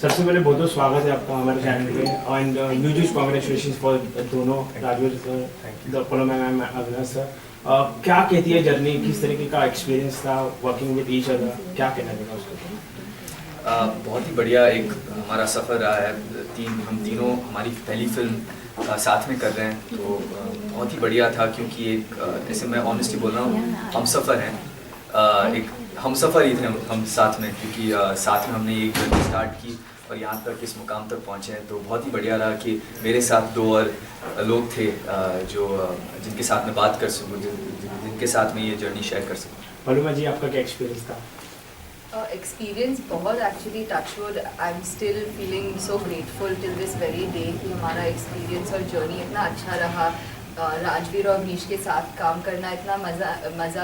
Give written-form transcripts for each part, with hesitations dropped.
सबसे पहले बहुत बहुत स्वागत है आपका हमारे चैनल पे एंड ह्यूज कांग्रेचुलेशंस फॉर दोनों राजवीर सर पोलो मैम अविनाश सर। क्या कहती है जर्नी, किस तरीके का एक्सपीरियंस था वर्किंग विद ईच अदर, क्या कहना चाहिए उसको? बहुत ही बढ़िया एक हमारा सफ़र रहा है। हम तीनों हमारी पहली फिल्म साथ में कर रहे हैं, तो बहुत ही बढ़िया था क्योंकि एक ऐसे मैं ऑनेस्टली बोल रहा हूँ, हम सफ़र हैं, एक हम सफ़र ही थे हम साथ में, क्योंकि साथ में हमने ये जर्नी स्टार्ट की और यहाँ तक इस मुकाम तक पहुँचे हैं। तो बहुत ही बढ़िया रहा कि मेरे साथ दो और लोग थे जो जिनके साथ मैं बात कर सकूँ, जिनके साथ मैं ये जर्नी शेयर कर सकूँ। पलूमा जी, आपका क्या एक्सपीरियंस था? एक्सपीरियंस बहुत actually touch wood I am still feeling so grateful till this very day कि हमारा एक्सपीरियंस और जर्नी इतना अच्छा रहा। राजवीर और अवनीश के साथ काम करना इतना मज़ा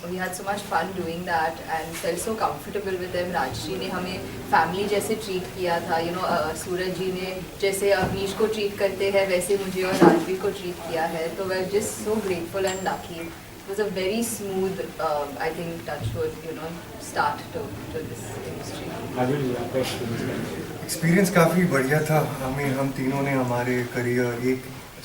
we had so much fun doing that and felt so comfortable with them. Rajshri ने हमें फैमिली जैसे ट्रीट किया था, सूरज जी ने जैसे अवनीश को ट्रीट करते हैं वैसे मुझे और राजवीर को ट्रीट किया है। तो we are just so grateful and lucky. It was a very smooth, I think, touchwood, start to this industry. Rajveer ji, आपका एक्सपीरियंस काफ़ी बढ़िया था। हम तीनों ने हमारे करियर एक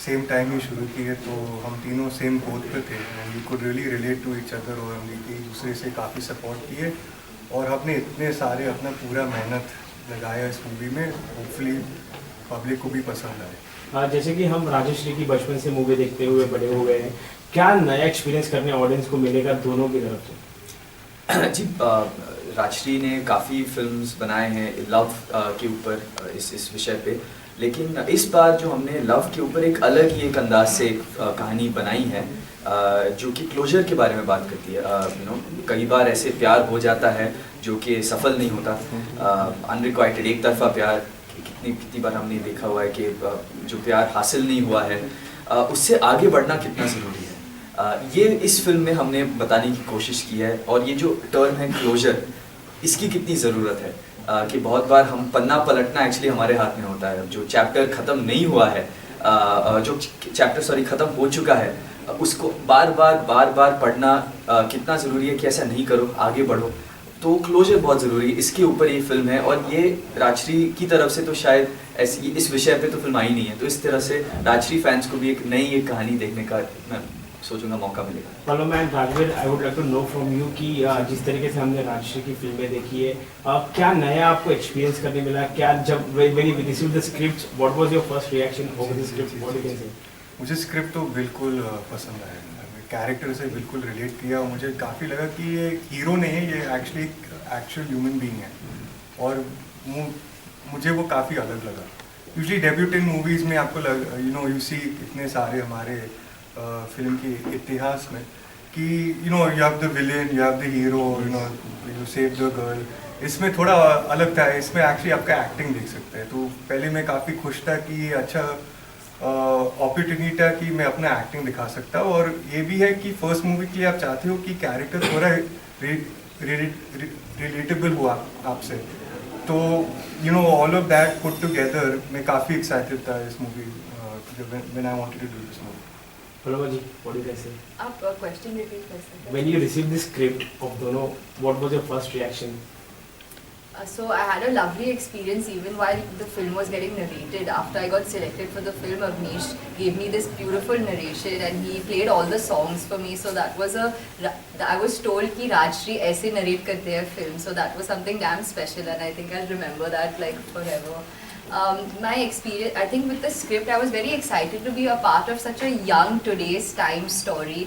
सेम टाइम ही शुरू की है, तो हम तीनों सेम पोज पे थे and we could really relate to each other और हम एक दूसरे से काफ़ी सपोर्ट किए और हमने इतने सारे अपना पूरा मेहनत लगाया इस मूवी में। होपफुली पब्लिक को भी पसंद आए। जैसे कि हम राजश्री की बचपन से मूवी देखते हुए बड़े हो गए हैं, क्या नया एक्सपीरियंस करने ऑडियंस को मिलेगा दोनों की तरफ से? जी, राजश्री ने काफ़ी फिल्म्स बनाए हैं लव के ऊपर, इस विषय पे, लेकिन इस बार जो हमने लव के ऊपर एक अलग ही एक अंदाज से एक कहानी बनाई है जो कि क्लोजर के बारे में बात करती है। कई बार ऐसे प्यार हो जाता है जो कि सफल नहीं होता, अनरिक्वाइटेड एक तरफा प्यार कितनी बार हमने देखा हुआ है कि जो प्यार हासिल नहीं हुआ है उससे आगे बढ़ना कितना ज़रूरी है। ये इस फिल्म में हमने बताने की कोशिश की है। और ये जो टर्म है क्लोजर, इसकी कितनी ज़रूरत है कि बहुत बार हम पन्ना पलटना एक्चुअली हमारे हाथ में होता है। जो चैप्टर ख़त्म नहीं हुआ है, जो चैप्टर ख़त्म हो चुका है, उसको बार बार पढ़ना कितना ज़रूरी है कि ऐसा नहीं करो, आगे बढ़ो। तो क्लोजर बहुत ज़रूरी है, इसके ऊपर ये फिल्म है। और ये राजश्री की तरफ से तो शायद ऐसी इस विषय पे तो फिल्म आई नहीं है, तो इस तरह से राजश्री फैंस को भी एक नई एक कहानी देखने का मैं सोचूंगा मौका मिलेगा। Paloma ma'am, Rajveer, I would like to know from you कि जिस तरीके से हमने राजश्री की फिल्में देखी है, क्या नया आपको एक्सपीरियंस करने मिला? क्या जब when you received the script, what was your first reaction over the script? What you can say? मुझे स्क्रिप्ट तो बिल्कुल पसंद आया, कैरेक्टर से बिल्कुल रिलेट किया और मुझे काफ़ी लगा कि ये हीरो नहीं है, ये एक्चुअली एक्चुअल ह्यूमन बीइंग है और मुझे वो काफ़ी अलग लगा। यूजली डेब्यूटेंट मूवीज़ में आपको यू सी इतने सारे हमारे फिल्म के इतिहास में कि you have the villain, you have the hero, you save the girl. इसमें थोड़ा अलग था, इसमें एक्चुअली आपका एक्टिंग देख सकते हैं। तो पहले मैं काफ़ी खुश था कि अच्छा अपॉर्चुनिटी था कि मैं अपना एक्टिंग दिखा सकता हूँ। और ये भी है कि फर्स्ट मूवी के लिए आप चाहते हो कि कैरेक्टर थोड़ा रिलेटेबल हुआ आपसे, तो all of that put together मैं काफ़ी एक्साइटेड था इस movie when I wanted to do this movie. Paloma ji, what you can say? आप क्वेश्चन रिपीट कर सकते हैं? When you received the script of दोनों, what was your first reaction? So I had a lovely experience even while the film was getting narrated. After I got selected for the film, Avnish gave me this beautiful narration and he played all the songs for me. So that was I was told कि राजश्री ऐसे narrate करते हैं film. So that was something damn special and I think I'll remember that like forever. My experience, I think with the script, I was very excited to be a part of such a young today's time story.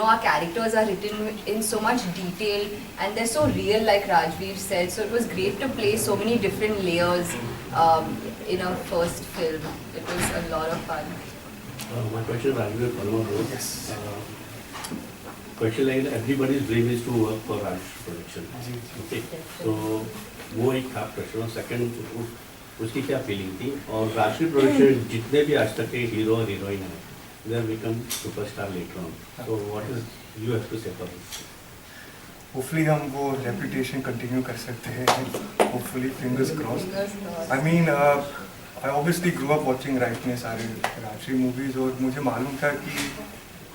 Our characters are written in so much detail and they're so real, like Rajveer said. So it was great to play so many different layers in a first film. It was a lot of fun. My question, Rajveer, follow up. Yes. Question like everybody's dream is to work for Raj Production. Okay. So वो एक था प्रश्न। Second, उसकी क्या feeling थी? और Rajshree production जितने भी आज तक के हीरो और हीरोइन हैं, they have become superstar later on. So what is you have to say for this? Hopefully हम वो रेपुटेशन कंटिन्यू कर सकते हैं। Hopefully fingers cross. I mean I obviously grow up watching right ने सारे Rajshree movies और मुझे मालूम था कि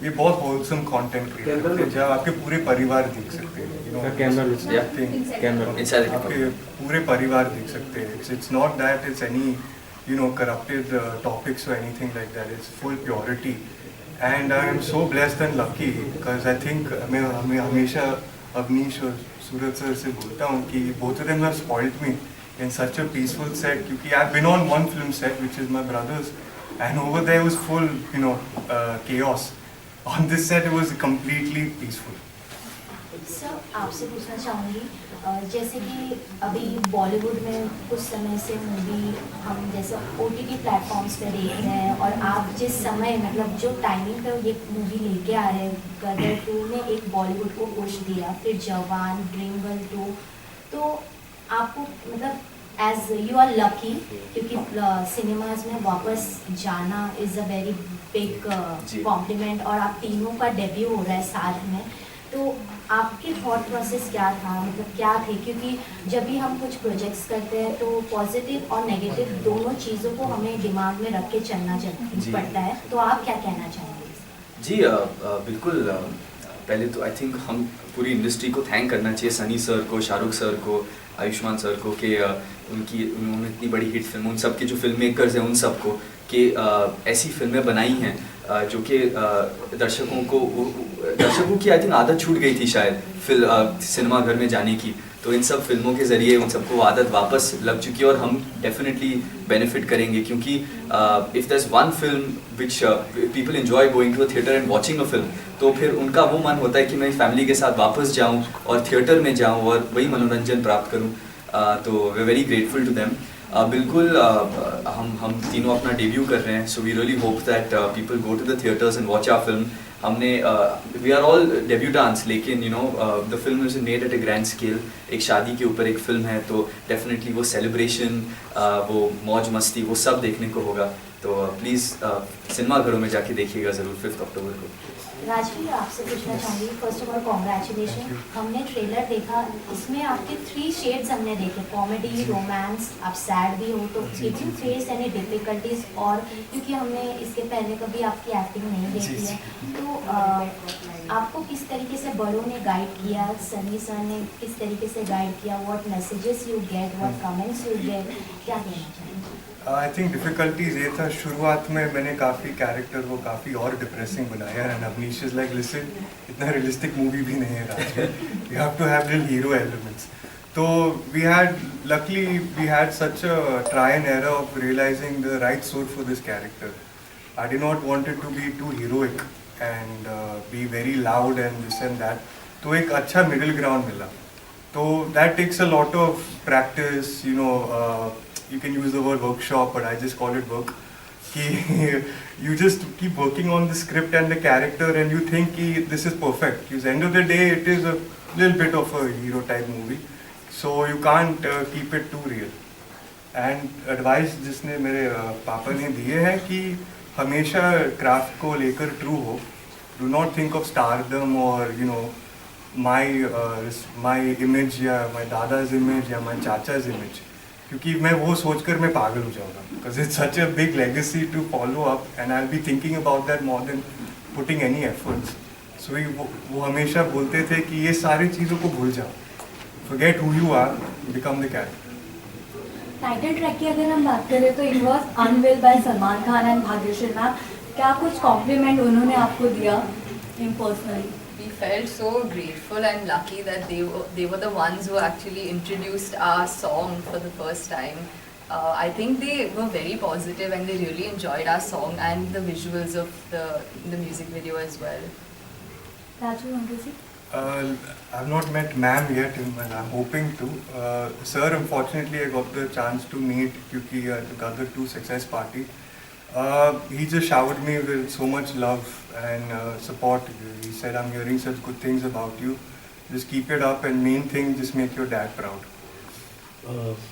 ये बहुत होलसम कंटेंट क्रिएट करते हैं जहाँ आपके पूरे परिवार देख सकते हैं, you know, आपके पूरे परिवार देख सकते हैं. It's not that it's any, you know, corrupted topics or anything like that. It's full purity, and I am so blessed and lucky because I think मैं हमेशा अवनीश और सूरज सर से बोलता हूँ कि both of them have spoiled me in such a peaceful set, क्योंकि I've been on one film set which is my brother's, and over there was full, you know, chaos. On this set it was completely peaceful. Sir आपसे पूछना चाहूँगी जैसे कि अभी बॉलीवुड में कुछ समय से मूवी हम जैसे OTT प्लेटफॉर्म्स पे देख रहे हैं, और आप जिस समय मतलब जो टाइमिंग पे ये मूवी लेके आ रहे हैं, गदर 2 ने एक बॉलीवुड को पुश दिया, फिर जवान, ड्रीम गर्ल 2, तो आपको मतलब एज यू आर लकी क्योंकि सिनेमाज में वापस जाना is a very big complement, और आप तीनों का डेब्यू हो रहा है साथ में, तो आपके थॉट प्रोसेस क्या था, मतलब क्या थे? क्योंकि जब भी हम कुछ प्रोजेक्ट्स करते हैं तो पॉजिटिव और नेगेटिव दोनों चीज़ों को हमें दिमाग में रख के चलना पड़ता है, तो आप क्या कहना चाहेंगे? जी बिल्कुल, पहले तो आई थिंक हम पूरी इंडस्ट्री को थैंक करना चाहिए, सनी सर को, शाहरुख सर को, आयुष्मान सर को, कि उन्होंने इतनी बड़ी हिट फिल्म, उन सब के जो फिल्म मेकर्स हैं उन सबको, कि ऐसी फिल्में बनाई हैं जो कि दर्शकों की आई थिंक आदत छूट गई थी शायद सिनेमा घर में जाने की, तो इन सब फिल्मों के ज़रिए उन सबको आदत वापस लग चुकी है, और हम डेफिनेटली बेनिफिट करेंगे, क्योंकि if there is one film which people enjoy going to a theatre and watching a film, तो फिर उनका वो मन होता है कि मैं फैमिली के साथ वापस जाऊँ और थिएटर में जाऊँ और वही मनोरंजन प्राप्त करूँ. तो we are very grateful to them. बिल्कुल हम तीनों अपना डेब्यू कर रहे हैं, so we really hope that people go to the theatres and watch our film. हमने वी आर ऑल डेब्यूटांस, लेकिन you know the film is made at a grand scale. एक शादी के ऊपर एक फिल्म है, तो डेफिनेटली वो सेलिब्रेशन, वो मौज मस्ती, वो सब देखने को होगा. तो प्लीज़ सिनेमा घरों में जाके देखिएगा ज़रूर 5 अक्टूबर को. राजवीर, आपसे पूछना चाहूँगी, फर्स्ट ऑफ ऑल कॉन्ग्रेचुलेशन. हमने ट्रेलर देखा, इसमें आपके 3 शेड्स हमने देखे, कॉमेडी, रोमांस, आप सैड भी हो, तो did you face any difficulties? और क्योंकि हमने इसके पहले कभी आपकी एक्टिंग नहीं देखी है, तो आपको किस तरीके से बड़ों ने गाइड किया, सनी सर ने किस तरीके से गाइड किया, what messages you get, what comments you get, क्या कहना चाहेंगे? आई थिंक डिफ़िकल्टीज ये था, शुरुआत में मैंने काफ़ी कैरेक्टर को काफ़ी और डिप्रेसिंग बनाया, and Avneesh is like listen, इतना रियलिस्टिक मूवी भी नहीं है Rajveer, you have to have real hero elements. तो we had such a try and error of realising the right suit for this character. I did not wanted to be too heroic and be very loud and this and that, तो एक अच्छा middle ground मिला. तो that takes a lot of practice, you no, you can use the word workshop, but I just call it work. You just keep working on the script and the character, and you think this is perfect. Because end of the day, it is a little bit of a hero type movie, so you can't keep it too real. And advice जिसने मेरे पापा ने दिए हैं कि हमेशा craft को लेकर ट्रू हो. Do not think of stardom or you know my image या my दादा's image या my चाचा's image. क्योंकि मैं वो सोचकर मैं पागल हो जाऊँगा, because it's such a big legacy to follow up, and I will be thinking about that more than putting any efforts. So वो हमेशा बोलते थे कि ये सारी चीज़ों को भूल जाओ, forget who you are, become the character. Title track की अगर हम बात करें तो it was unveil by Salman Khan and Bhagyashree ma'am. क्या कुछ कॉम्प्लीमेंट उन्होंने आपको दिया impersonally? We felt so grateful and lucky that they were the ones who actually introduced our song for the first time. I think they were very positive and they really enjoyed our song and the visuals of the music video as well. Raju, want to see? I've not met ma'am yet, and I'm hoping to. Sir, unfortunately, I got the chance to meet क्योंकि the Gadar 2 success party. He just showered me with so much love and support. He said, I'm hearing such good things about you. Just keep it up, and main thing, just make your dad proud.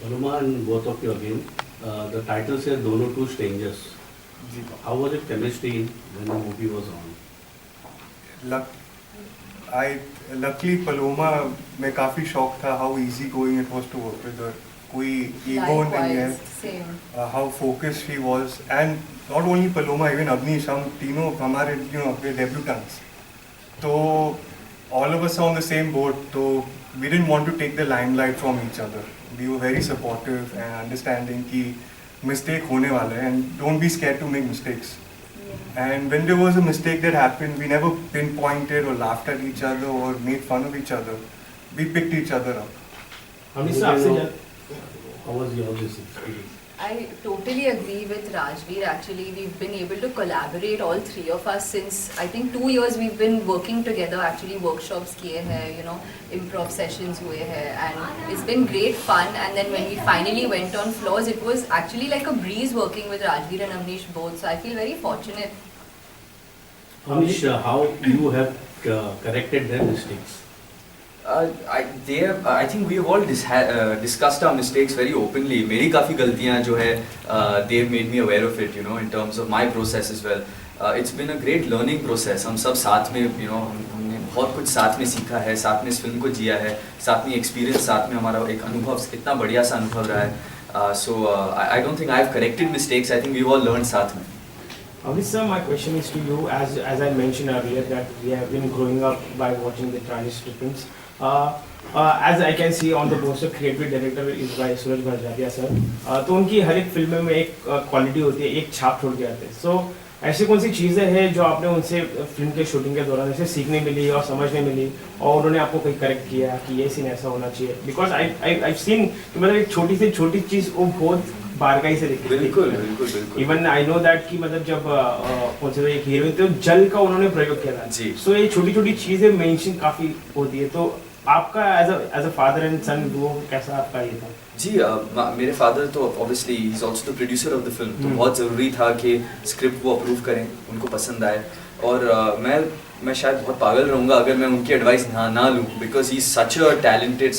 Paloma and both of you again, the title says Dono Two Strangers. How was it chemistry when the movie was on? Luckily Paloma, मैं काफ़ी shocked था how easy going it was to work with her. कोई ego नहीं है. Likewise, same. How focused she was, and not only Paloma, even Avnish, हम तीनों हमारे अपने debutants. तो all of us are on the same boat. तो we didn't want to take the limelight from each other. We were very supportive and understanding कि mistake होने वाला है, and don't be scared to make mistakes. And when there was a mistake that happened, we never pinpointed or laughed at each other or made fun of each other. We picked each other up. Amit sir आपसे How was your this experience? I totally agree with Rajveer. Actually, we've been able to collaborate, all three of us, since I think 2 years we've been working together. Actually, workshops kiye hai, improv sessions हुए हैं, and it's been great fun. And then when we finally went on floors, it was actually like a breeze working with Rajveer and Avnish both. So I feel very fortunate. Amish, how you have corrected their mistakes? I think we have all discussed our mistakes very openly. मेरी काफ़ी गलतियाँ जो है they have made me aware of it, in terms of my process as well. It's been a great learning process. हम सब साथ में, हमने बहुत कुछ साथ में सीखा है, साथ में इस फिल्म को जिया है, साथ में एक्सपीरियंस, साथ में हमारा एक अनुभव, इतना बढ़िया सा अनुभव रहा है. So I don't think I have corrected mistakes. I think we've all learned साथ में. Avnish sir, my question is to you. As I mentioned earlier, that we have been growing up by watching the Chinese films. As I can see on the poster, creative director is by Suraj Bharjaria sir. तो उनकी हर एक film में एक quality होती है, एक छाप छोड़ के आते हैं. So ऐसी कौन सी चीज़ें हैं जो आपने उनसे फिल्म के शूटिंग के दौरान ऐसे सीखने मिली और समझने मिली, और उन्होंने आपको कोई करेक्ट किया कि ये सीन ऐसा होना चाहिए? बिकॉज आई सीन मतलब एक छोटी से छोटी चीज़ वो बहुत बारकाई से दिखती है. बिल्कुल बिल्कुल बिल्कुल. इवन आई नो दैट कि मतलब जब कौन से एक हीरोइन थे, जल का उन्होंने प्रयोग किया था. जी. सो ये छोटी छोटी चीज़ें मेंशन काफ़ी होती है. तो आपका एज अ फादर एंड सन वो कैसा आपका ये था? जी, मेरे फादर तो obviously he is also the producer of the film. तो बहुत ज़रूरी था कि स्क्रिप्ट वो अप्रूव करें, उनको पसंद आए. और मैं शायद बहुत पागल रहूँगा अगर मैं उनकी एडवाइस ना लूँ, because he is such a talented,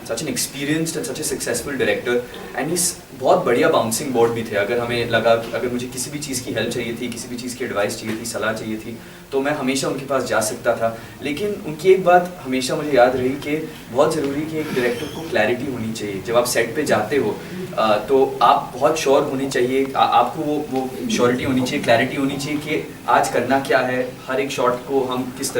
such an experienced and such a successful director, and he's बहुत बढ़िया बाउंसिंग बोर्ड भी थे. अगर हमें लगा कि अगर मुझे किसी भी चीज़ की हेल्प चाहिए थी, किसी भी चीज़ की एडवाइस चाहिए थी, सलाह चाहिए थी, तो मैं हमेशा उनके पास जा सकता था. लेकिन उनकी एक बात हमेशा मुझे याद रही कि बहुत ज़रूरी कि एक डायरेक्टर को क्लैरिटी होनी चाहिए. जब आप सेट पे जाते हो तो आप बहुत श्योर होनी चाहिए, आपको वो श्योरिटी होनी चाहिए, क्लैरिटी होनी चाहिए कि आज करना क्या है, हर एक शॉट को हम किस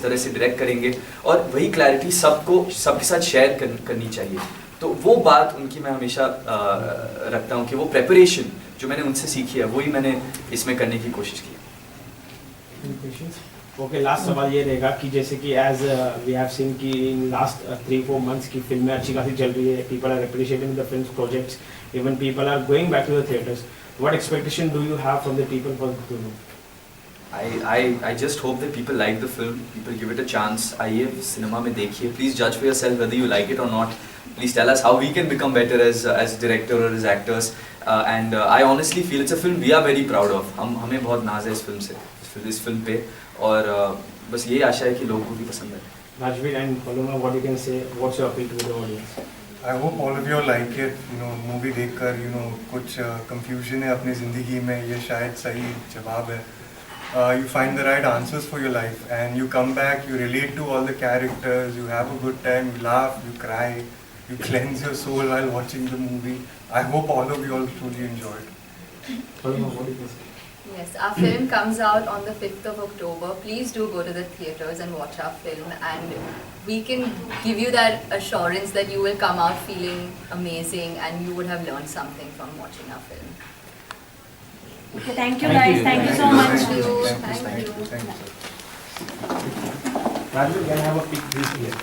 तरह से डायरेक्ट करेंगे, और वही क्लैरिटी सबके साथ शेयर करनी चाहिए. तो वो बात उनकी मैं हमेशा रखता हूँ कि वो प्रेपरेशन जो मैंने उनसे सीखी है वही मैंने इसमें करने की कोशिश की. ओके, लास्ट सवाल ये रहेगा कि जैसे कि एज वी हैव सीन कि इन लास्ट 3-4 मंथ्स की फिल्में अच्छी खासी चल रही है, people are appreciating the film projects, even people are going back to the theatres. What expectation do you have from the people for Dhuno? I just hope that people like the film, people give it a chance. आइए cinema में देखिए, please judge for yourself whether you like it or not. Please tell us how we can become better as director or as actors. And I honestly feel it's a film we are very proud of. हमें बहुत नाज है इस film से, इस film पे, और बस यही आशा है कि लोगों को भी पसंद है. Rajveer and Paloma, what you can say? What's your appeal to the audience? I hope all of you like it. Movie देखकर कुछ confusion है अपनी ज़िंदगी में, ये शायद सही जवाब है. You find the right answers for your life, and you come back, you relate to all the characters, you have a good time, you laugh, you cry, you cleanse your soul while watching the movie. I hope all of you all truly enjoyed. Paloma, what do you say? Yes, our film comes out on the 5th of October. Please do go to the theatres and watch our film, and we can give you that assurance that you will come out feeling amazing and you would have learned something from watching our film. Okay, thank you guys. Thank you so much. Thank you. Rajveer, can I have a pic, please?